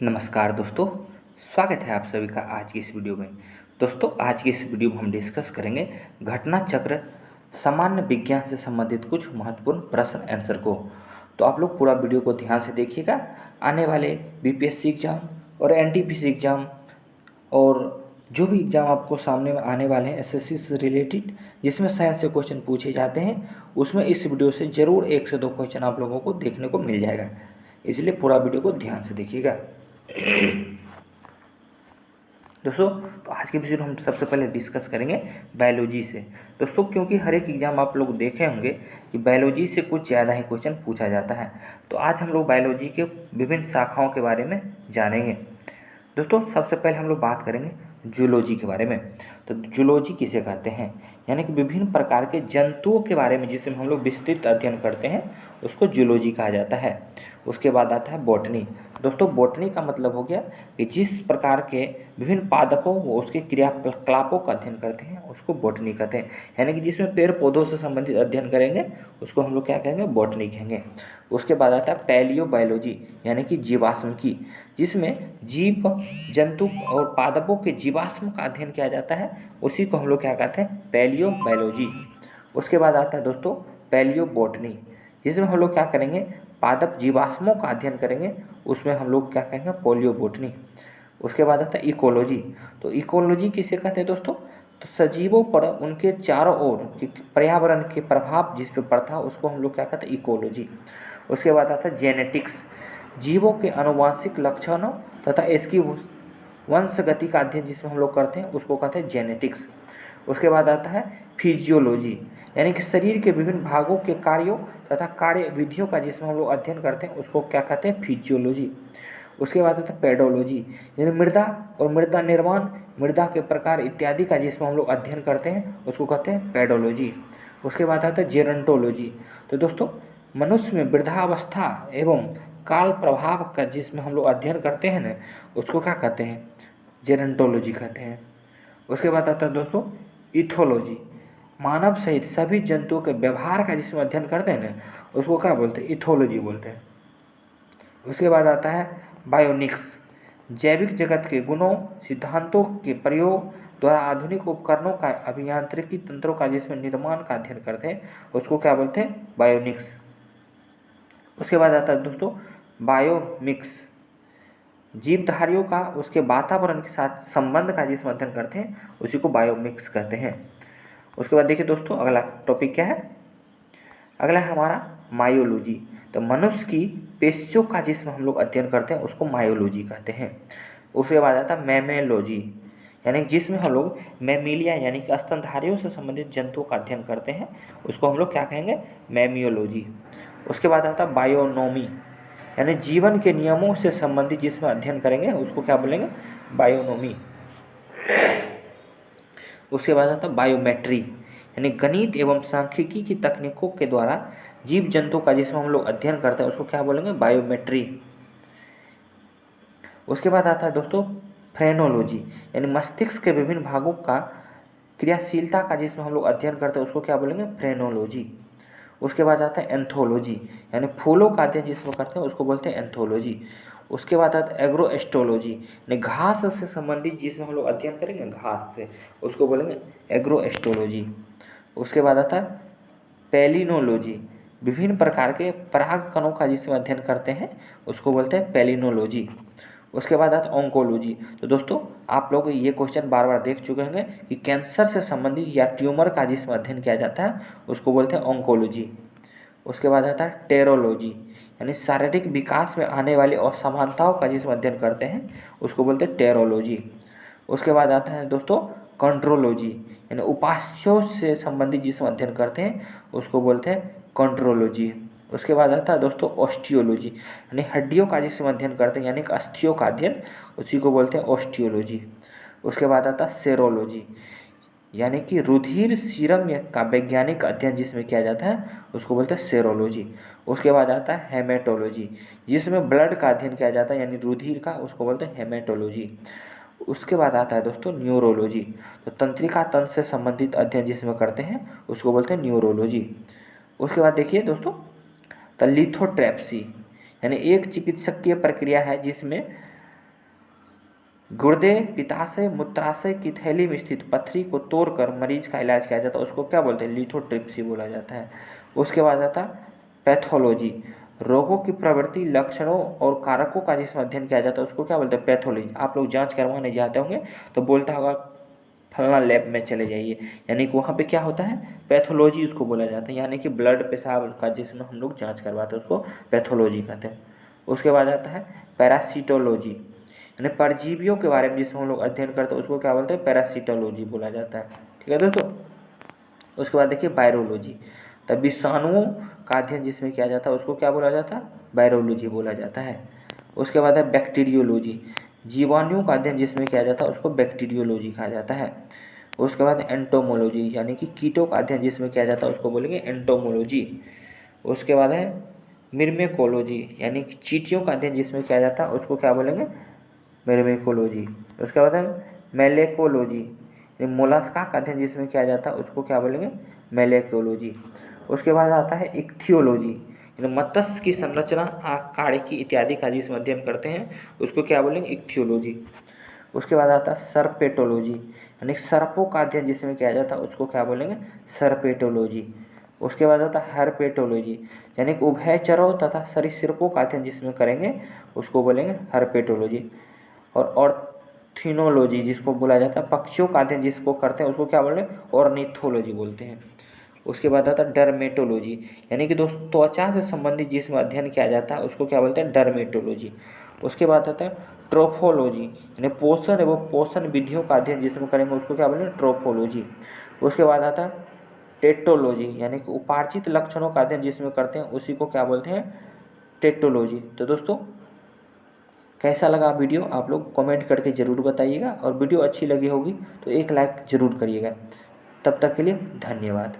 नमस्कार दोस्तों, स्वागत है आप सभी का आज की इस वीडियो में। दोस्तों, आज की इस वीडियो में हम डिस्कस करेंगे घटना चक्र सामान्य विज्ञान से संबंधित कुछ महत्वपूर्ण प्रश्न आंसर को। तो आप लोग पूरा वीडियो को ध्यान से देखिएगा। आने वाले बीपीएससी एग्ज़ाम और एनटीपीसी एग्ज़ाम और जो भी एग्ज़ाम आपको सामने में आने वाले हैं एसएससी से रिलेटेड, जिसमें साइंस से क्वेश्चन पूछे जाते हैं, उसमें इस वीडियो से ज़रूर 1 से 2 क्वेश्चन आप लोगों को देखने को मिल जाएगा। इसलिए पूरा वीडियो को ध्यान से देखिएगा। दोस्तों, तो आज के वीडियो में हम सबसे पहले डिस्कस करेंगे बायोलॉजी से। दोस्तों, क्योंकि हर एक एग्जाम आप लोग देखे होंगे कि बायोलॉजी से कुछ ज़्यादा ही क्वेश्चन पूछा जाता है, तो आज हम लोग बायोलॉजी के विभिन्न शाखाओं के बारे में जानेंगे। दोस्तों, सबसे पहले हम लोग बात करेंगे जूलॉजी के बारे में। तो जूलॉजी किसे कहते हैं, यानी कि विभिन्न प्रकार के जंतुओं के बारे में जिसमें हम लोग विस्तृत अध्ययन करते हैं, उसको जूलॉजी कहा जाता है। उसके बाद आता है बॉटनी। दोस्तों, बॉटनी का मतलब हो गया कि जिस प्रकार के विभिन्न पादपों व उसके क्रियाकलापों का अध्ययन करते हैं उसको बॉटनी कहते हैं, यानी कि जिसमें पेड़ पौधों से संबंधित अध्ययन करेंगे उसको हम लोग क्या कहेंगे, बॉटनी कहेंगे। उसके बाद आता है पैलियोबायोलॉजी, यानी कि जीवाश्म की, जिसमें जीव जंतु और पादपों के जीवाश्म का अध्ययन किया जाता है, उसी को हम लोग क्या कहते हैं, पैलियोबायोलॉजी। उसके बाद आता है दोस्तों पैलियोबॉटनी, जिसमें हम लोग क्या करेंगे, पादप जीवाश्मों का अध्ययन करेंगे, उसमें हम लोग क्या कहेंगे, पैलियोबॉटनी। उसके बाद आता है इकोलॉजी। तो इकोलॉजी किसे कहते हैं दोस्तों, तो सजीवों पर उनके चारों ओर पर्यावरण के प्रभाव जिस पर पड़ता है उसको हम लोग क्या कहते हैं, इकोलॉजी। उसके बाद आता है जेनेटिक्स, जीवों के आनुवंशिक लक्षणों तथा इसकी वंशगति का अध्ययन जिसमें हम लोग करते हैं उसको कहते हैं जेनेटिक्स। उसके बाद आता है फिजियोलॉजी, यानी कि शरीर के विभिन्न भागों के कार्यों तथा कार्य विधियों का जिसमें हम लोग अध्ययन करते हैं उसको क्या कहते हैं, फिजियोलॉजी। उसके बाद आता है पेडोलॉजी, यानी मृदा और मृदा निर्माण, मृदा के प्रकार इत्यादि का जिसमें हम लोग अध्ययन करते हैं उसको कहते हैं पेडोलॉजी। उसके बाद आता है जेरंटोलॉजी। तो दोस्तों, मनुष्य में वृद्धावस्था एवं काल प्रभाव का जिसमें हम लोग अध्ययन करते हैं ना, उसको क्या कहते हैं, जेरंटोलॉजी कहते हैं। उसके बाद आता है दोस्तों इथोलॉजी, मानव सहित सभी जंतुओं के व्यवहार का जिसमें अध्ययन करते हैं ना, उसको क्या बोलते हैं, इथोलॉजी बोलते हैं। उसके बाद आता है बायोनिक्स, जैविक जगत के गुणों सिद्धांतों के प्रयोग द्वारा आधुनिक उपकरणों का अभियांत्रिकी तंत्रों का जिसमें निर्माण का अध्ययन करते हैं उसको क्या बोलते हैं, बायोनिक्स। उसके बाद आता है दोस्तों बायोमिक्स, जीवधारियों का उसके वातावरण के साथ संबंध का जिसमें अध्ययन करते हैं उसी को बायोमिक्स कहते हैं। उसके बाद देखिए दोस्तों, अगला टॉपिक क्या है, अगला है हमारा मायोलॉजी। तो मनुष्य की पेशियों का जिसमें हम लोग अध्ययन करते हैं उसको मायोलॉजी कहते हैं। उसके बाद आता है मैमेलॉजी, यानी जिसमें हम लोग मैमिलिया यानी कि स्तनधारियों से संबंधित जंतुओं का अध्ययन करते हैं उसको हम लोग क्या कहेंगे, मैमियोलॉजी। उसके बाद आता है बायोनोमी, यानी जीवन के नियमों से संबंधित जिसमें अध्ययन करेंगे उसको क्या बोलेंगे, बायोनोमी। उसके बाद आता है बायोमेट्री, यानी गणित एवं सांख्यिकी की तकनीकों के द्वारा जीव जंतु का जिसमें हम लोग अध्ययन करते हैं उसको क्या बोलेंगे, बायोमेट्री। उसके बाद आता है दोस्तों फ्रेनोलॉजी, यानी मस्तिष्क के विभिन्न भागों का क्रियाशीलता का जिसमें हम लोग अध्ययन करते हैं उसको क्या बोलेंगे, फ्रेनोलॉजी। उसके बाद आता है एंथोलॉजी, यानी फूलों का अध्ययन जिसमें करते हैं उसको बोलते हैं एंथोलॉजी। उसके बाद आता है एग्रोएस्ट्रोलॉजी, यानी घास से संबंधित जिसमें हम लोग अध्ययन करेंगे घास से, उसको बोलेंगे एग्रोएस्ट्रोलॉजी। उसके बाद आता है पेलिनोलॉजी, विभिन्न प्रकार के पराग कणों का जिसमें अध्ययन करते हैं उसको बोलते हैं पेलिनोलॉजी। उसके बाद आता है ऑन्कोलॉजी। तो दोस्तों, आप लोग ये क्वेश्चन बार बार देख चुके होंगे कि कैंसर से संबंधित या ट्यूमर का जिसमें अध्ययन किया जाता है उसको बोलते हैं ऑन्कोलॉजी। उसके बाद आता है टेरोलॉजी, यानी शारीरिक विकास में आने वाली असमानताओं का जिसमें अध्ययन करते हैं उसको बोलते हैं टेरोलॉजी। उसके बाद आता है दोस्तों कंट्रोलॉजी, यानी उपास्यों से संबंधित जिसमें अध्ययन करते हैं उसको बोलते हैं कंट्रोलॉजी। उसके बाद आता है दोस्तों ऑस्टियोलॉजी, यानी हड्डियों का जिसमें अध्ययन करते हैं यानी कि अस्थियों का अध्ययन, उसी को बोलते हैं ऑस्टियोलॉजी। उसके बाद आता है सेरोलॉजी, यानी कि रुधिर सीरम का वैज्ञानिक अध्ययन जिसमें किया जाता है उसको बोलते हैं सेरोलॉजी। उसके बाद आता है हेमेटोलॉजी, जिसमें ब्लड का अध्ययन किया जाता है यानी रुधिर का, उसको बोलते हैं हेमेटोलॉजी। उसके बाद आता है दोस्तों न्यूरोलॉजी, तो तंत्रिका तंत्र से संबंधित अध्ययन जिसमें करते हैं उसको बोलते हैं न्यूरोलॉजी। उसके बाद देखिए दोस्तों तो लिथोट्रैप्सी, यानी एक चिकित्सकीय प्रक्रिया है जिसमें गुर्दे, पित्ताशय, मूत्राशय की थैली में स्थित पत्थरी को तोड़कर मरीज का इलाज किया जाता है, उसको क्या बोलते हैं? लिथोट्रिप्सी बोला जाता है। उसके बाद आता है पैथोलॉजी, रोगों की प्रवृत्ति, लक्षणों और कारकों का जिसमें अध्ययन किया जाता है उसको क्या बोलते हैं? पैथोलॉजी। आप लोग जांच करवाने जाते होंगे तो बोलता होगा फलाना लैब में चले जाइए, यानी कि वहाँ पे क्या होता है? पैथोलॉजी उसको बोला जाता है, यानी कि ब्लड पेशाब का जिसमें हम लोग जाँच करवाते हैं उसको पैथोलॉजी कहते हैं। उसके बाद आता है पैरासिटोलॉजी, यानी परजीवियों के बारे में जिसमें हम लोग अध्ययन करते हैं उसको क्या बोलते हैं? पैरासिटोलॉजी बोला जाता है। ठीक है दोस्तों। उसके बाद देखिए वायरोलॉजी, तब विषाणुओं का अध्ययन जिसमें किया जाता है उसको क्या बोला जाता है? वायरोलॉजी बोला जाता है। उसके बाद है बैक्टीरियोलॉजी, जीवाणुओं का अध्ययन जिसमें किया जाता है उसको बैक्टीरियोलॉजी कहा जाता है। उसके बाद एंटोमोलॉजी, यानी कि कीटों का अध्ययन जिसमें किया जाता है उसको बोलेंगे एंटोमोलॉजी। उसके बाद है मिर्मेकोलॉजी, यानी कि चींटियों का अध्ययन जिसमें किया जाता है उसको क्या बोलेंगे? मिर्मेकोलॉजी। उसके बाद है मेलेकोलॉजी, मोलस्का का अध्ययन जिसमें किया जाता है उसको क्या बोलेंगे? मेलेकोलॉजी। उसके बाद आता है इक्थियोलॉजी, यानी मत्स्य की संरचना, आकारिकी इत्यादि का जिसमें अध्ययन करते हैं उसको क्या बोलेंगे? इक्थियोलॉजी। उसके बाद आता है सर्पेटोलॉजी, यानी सर्पों का अध्ययन जिसमें किया जाता है उसको क्या बोलेंगे? सर्पेटोलॉजी। उसके बाद आता है हर्पेटोलॉजी, यानी कि उभयचरों तथा सरीसृपों का अध्ययन जिसमें करेंगे उसको बोलेंगे हर्पेटोलॉजी। और ऑर्थिनोलॉजी जिसको बोला जाता है पक्षियों का अध्ययन जिसको करते हैं उसको क्या बोलते हैं? ऑर्निथोलॉजी बोलते हैं। उसके बाद आता है डर्मेटोलॉजी, यानी कि दोस्तों त्वचा से संबंधित जिसमें अध्ययन किया जाता है उसको क्या बोलते हैं? डर्मेटोलॉजी। उसके बाद आता है ट्रोफोलॉजी, यानी पोषण एवं पोषण विधियों का अध्ययन जिसमें करेंगे उसको क्या बोलेंगे? ट्रोफोलॉजी। उसके बाद आता है टेटोलॉजी, यानी कि उपार्जित लक्षणों का अध्ययन जिसमें करते हैं उसी को क्या बोलते हैं? टेटोलॉजी। तो दोस्तों कैसा लगा वीडियो आप लोग कमेंट करके ज़रूर बताइएगा, और वीडियो अच्छी लगी होगी तो एक लाइक ज़रूर करिएगा। तब तक के लिए धन्यवाद।